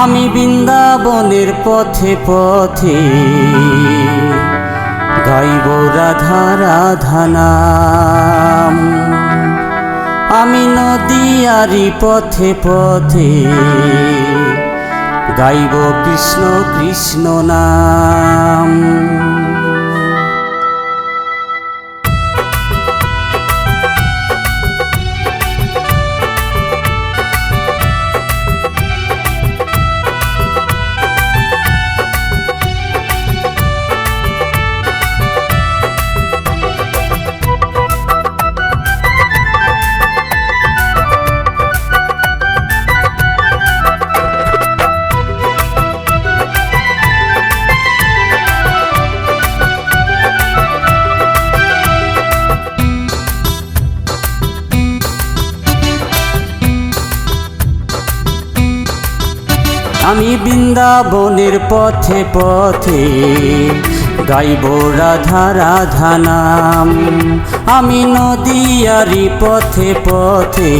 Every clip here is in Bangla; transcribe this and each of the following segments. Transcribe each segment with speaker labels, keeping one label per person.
Speaker 1: আমি বৃন্দাবনের পথে পথে গাইব রাধা রাধা নাম। আমি নদিয়ারি পথে পথে গাইব কৃষ্ণ কৃষ্ণ নাম। আমি বৃন্দাবনের পথে পথে গাইব রাধা রাধা নাম। আমি নদিয়ারি পথে পথে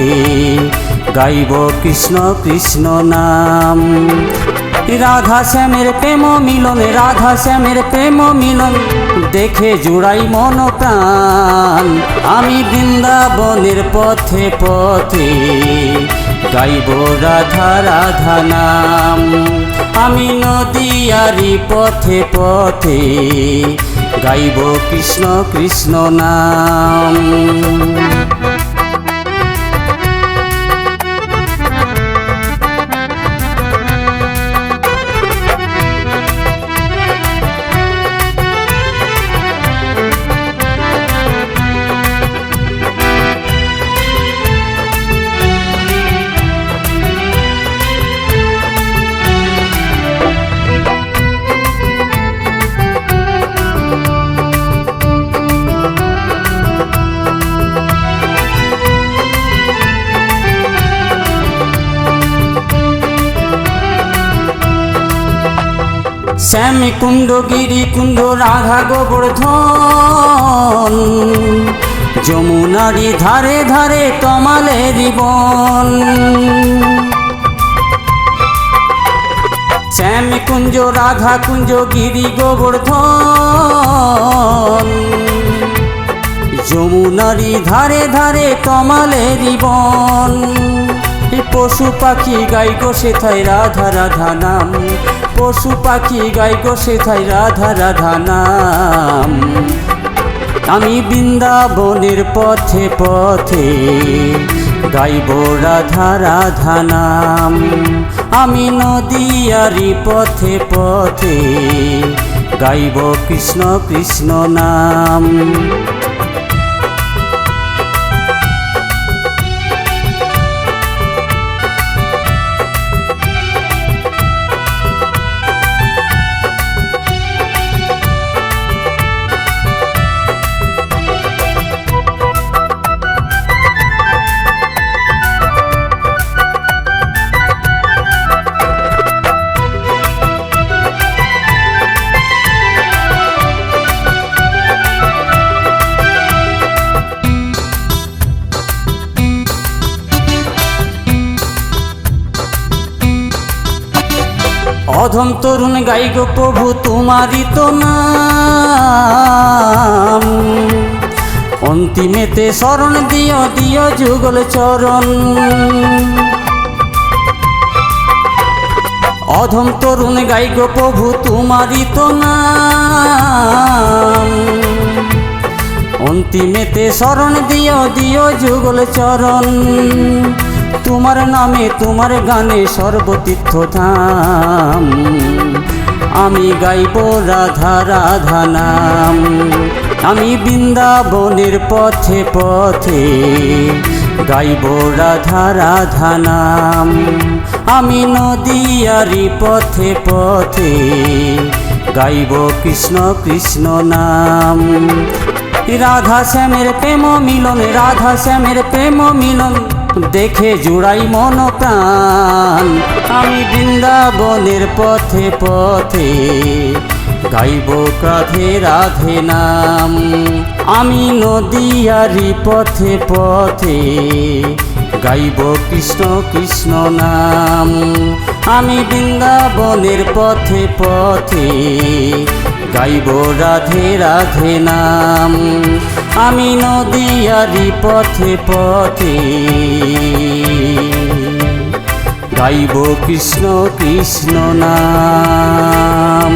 Speaker 1: গাইব কৃষ্ণ কৃষ্ণ নাম। রাধা শ্যামের প্রেম মিলন, রাধা শ্যামের প্রেম মিলন দেখে জুড়াই মন প্রাণ। আমি বৃন্দাবনের পথে পথে গাইব রাধা রাধা নাম। আমি নদিয়ারি পথে পথে গাইব কৃষ্ণ কৃষ্ণ নাম। শ্যাম কুণ্ড গিরি কুণ্ড রাধা গোবর্ধন, যমুনারি ধারে ধারে তমালের বন। শ্যাম কুঞ্জ রাধা কুঞ্জ গিরি গোবর্ধন, যমুনারি ধারে ধারে তমালের বন। পশু পাখি গাই গো সেথায় রাধা রাধা নাম। পশু পাখি গাই গো সেথায় রাধা রাধা নাম। আমি বৃন্দাবনের পথে পথে গাইব রাধা রাধা নাম। আমি নদিয়ারি পথে পথে গাইব কৃষ্ণ কৃষ্ণ নাম। অধম তরুণ গাই গো প্রভু তোমারি তো নাম। অন্তিমেতে শরণ দিও দিও যুগল চরণ। অধম তরুণ গাই গো প্রভু তোমারি তো নাম। অন্তিমেতে শরণ দিও দিও যুগল চরণ। তোমার নামে তোমার গানে সর্বতীর্থ ধাম। আমি গাইব রাধা রাধা নাম। আমি বৃন্দাবনের পথে পথে গাইব রাধা রাধা নাম। আমি নদিয়ারি পথে পথে গাইব কৃষ্ণ কৃষ্ণ নাম। রাধা শ্যামের প্রেম মিলন, রাধা শ্যামের প্রেম মিলন দেখে জুড়াই মন প্রাণ। আমি বৃন্দাবনের পথে পথে গাইব রাধে রাধে নাম। আমি নদিয়ারি পথে পথে গাইব কৃষ্ণ কৃষ্ণ নাম। আমি বৃন্দাবনের পথে পথে গাইব রাধে রাধে নাম। আমি নদিয়ারি পথে পথে গাইব কৃষ্ণ কৃষ্ণ নাম।